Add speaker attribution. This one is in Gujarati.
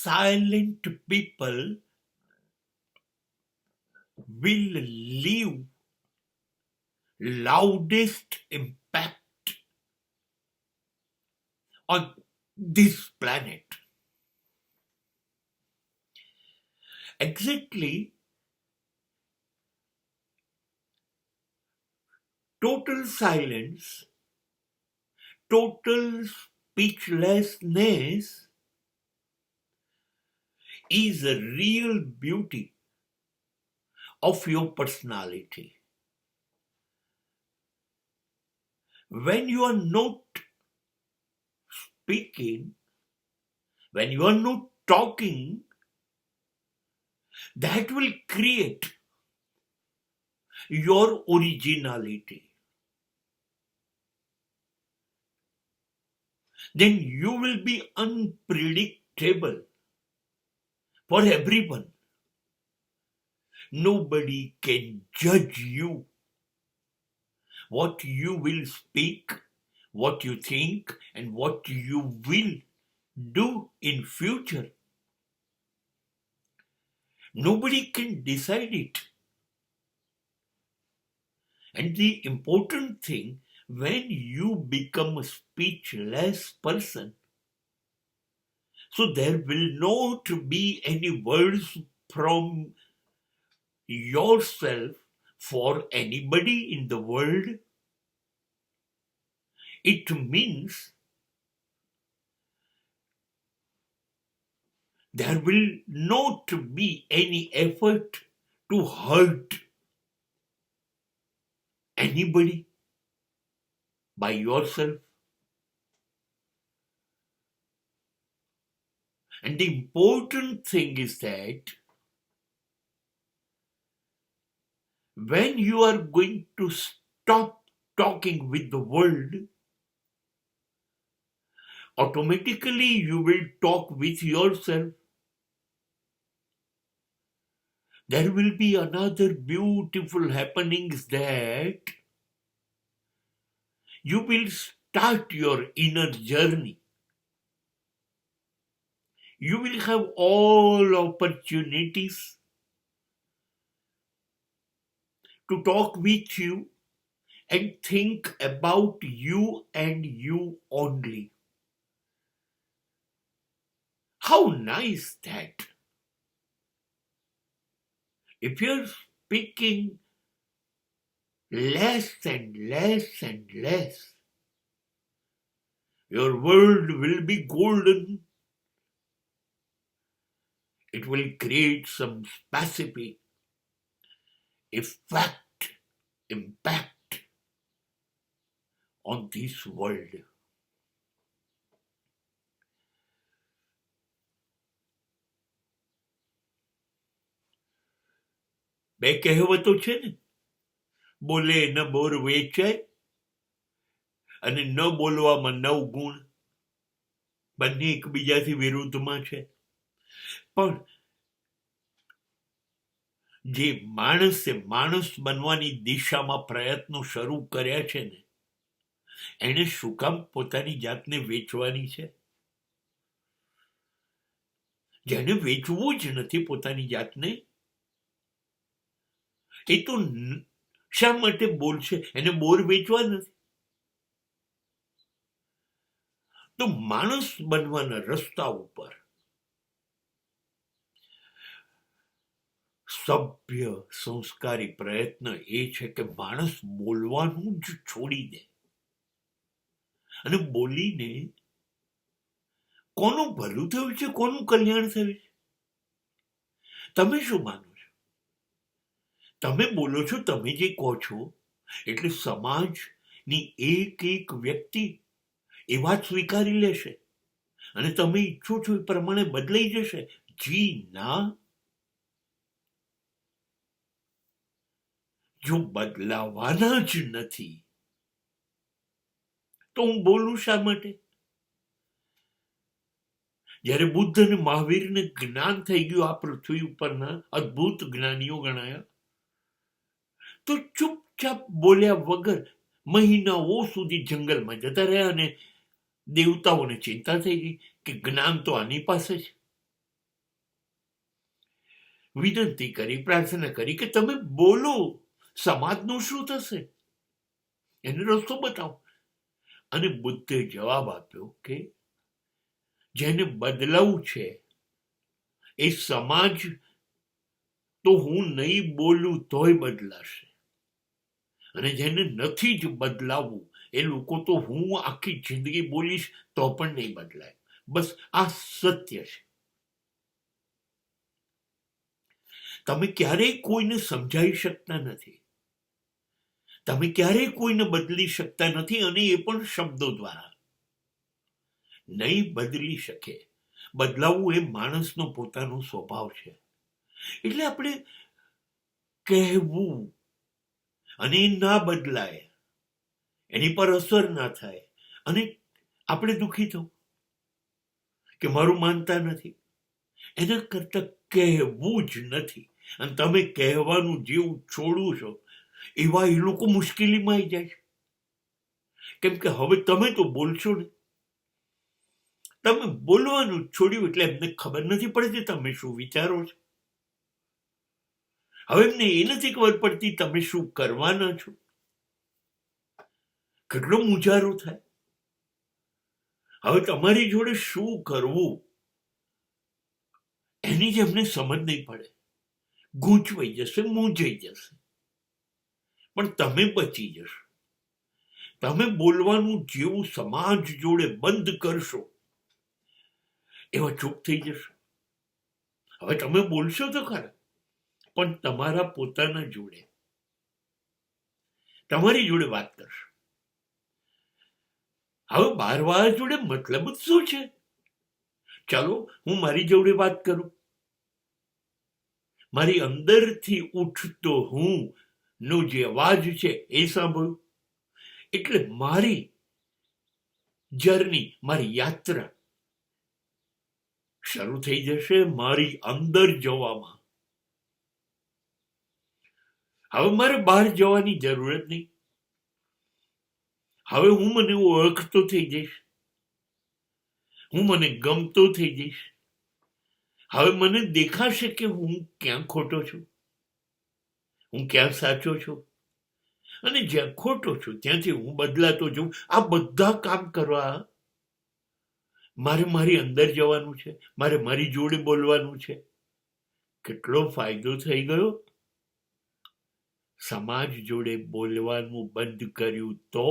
Speaker 1: silent people will leave loudest impact on this planet. Exactly, total silence, total speechlessness is a real beauty of your personality. When you are not speaking, when you are not talking, that will create your originality. Then you will be unpredictable for everyone. Nobody can judge you. What you will speak, what you think, and what you will do in future. Nobody can decide it. And the important thing, when you become a speechless person, so there will not be any words from yourself for anybody in the world. It means there will not be any effort to hurt anybody by yourself. And the important thing is that when you are going to stop talking with the world, automatically you will talk with yourself. There will be another beautiful happenings that you will start your inner journey. You will have all opportunities to talk with you and think about you and you only. How nice that! If you're speaking less and less and less, your world will be golden. It will create some specific effect, impact on this world. બે કહેવતો છે ને, બોલે ન બોર વેચાય અને ન બોલવામાં 9 ગુણ. બંને એકબીજાથી વિરુદ્ધમાં છે. પણ જે માણસે માણસ બનવાની દિશામાં પ્રયત્નો શરૂ કર્યા છે ને, એણે શું કામ પોતાની જાતને વેચવાની છે? જેને વેચવું જ નથી પોતાની જાતને, એ તો શા માટે બોલશે? એને બોર વેચવા નથી. તો માણસ બનવાના રસ્તા ઉપર સભ્ય સંસ્કારી પ્રયત્ન એ છે કે માણસ બોલવાનું જ છોડી દે અને બોલીને કોનું ભલું થયું છે, કોનું કલ્યાણ થયું છે? તમે શું માનો છો? તમે બોલો છો, તમે જે કહો છો, એટલે સમાજની એક વ્યક્તિ એ વાત સ્વીકારી લેશે અને તમે ઈચ્છો છો એ પ્રમાણે બદલાઈ જશે? જી ના. જો બદલાવાના જ નથી તો હું બોલું શા માટે? જ્યારે બુદ્ધ અને મહાવીરને જ્ઞાન થઈ ગયું, આ પૃથ્વી ઉપરના અદ્ભુત જ્ઞાનીઓ ગણાયા, તો ચૂપચાપ બોલ્યા વગર મહિનાઓ સુધી જંગલમાં જતા રહ્યા અને દેવતાઓને ચિંતા થઈ ગઈ કે જ્ઞાન તો આની પાસે છે, વિનંતી કરી, પ્રાર્થના કરી કે તમે બોલો, સમાજનું શું થશે, એને રસ્તો બતાવો. અને બુદ્ધે જવાબ આપ્યો કે જેને બદલાવું છે એ સમાજ તો હું નહીં બોલું તોય બદલાશે, અને જેને નથી જ બદલાવવું એ લોકો તો હું આખી જિંદગી બોલીશ તો પણ નહીં બદલાય. બસ આ સત્ય છે. તમે ક્યારેય કોઈને સમજાવી શકતા નથી, તમે ક્યારેય કોઈને બદલી શકતા નથી, અને એ પણ શબ્દો દ્વારા નહીં બદલી શકે. બદલાવવું એ માણસનો પોતાનો સ્વભાવ છે. એટલે આપણે કહેવું અને એ ના બદલાય, એની પર અસર ના થાય, અને આપણે દુઃખી થવું કે મારું માનતા નથી, એના કરતા કહેવું જ નથી. અને તમે કહેવાનું જેવું છોડું છો એવા એ લોકો મુશ્કેલીમાં આવી જાય છે. કેમ કે હવે તમે તો બોલશો ને, તમે બોલવાનું છોડ્યું એટલે એમને ખબર નથી પડતી તમે શું વિચારો છો. હવે એમને એ નથી ખબર પડતી તમે શું કરવાના છો. કેટલો મુજારો થાય. હવે તમારી જોડે શું કરવું એની જ એમને સમજ નહીં પડે, ગૂંચવાઈ જશે, મૂંઝાઈ જશે. પણ તમે બચી જશો. તમે બોલવાનું જેવું સમાજ જોડે બંધ કરશો એવા ચૂપ થઈ જશો. હવે તમે બોલશો તો ખરા, પણ તમારા પોતાના જોડે, તમારી જોડે વાત કરશો. હવે બારવાળા જોડે મતલબ જ શું છે? ચાલો હું મારી જોડે વાત કરું. મારી અંદરથી ઉઠતો હું નો જે અવાજ છે એ સાંભળું, એટલે મારી જર્ની, મારી યાત્રા શરૂ થઈ જશે મારી અંદર જવામાં. હવે મારે બહાર જવાની જરૂરત નહીં. હવે હું મને ઓળખતો થઈ જઈશ, હું મને ગમતો થઈ જઈશ. હવે મને દેખાશે કે હું ક્યાં ખોટો છું, હું ક્યાં સાચો છું, અને જ્યાં ખોટો છું ત્યાંથી હું બદલાતો જઉં. આ બધા કામ કરવા મારે મારી અંદર જવાનું છે, મારે મારી જોડે બોલવાનું છે. કેટલો ફાયદો થઈ ગયો. સમાજ જોડે બોલવાનું બંધ કર્યું તો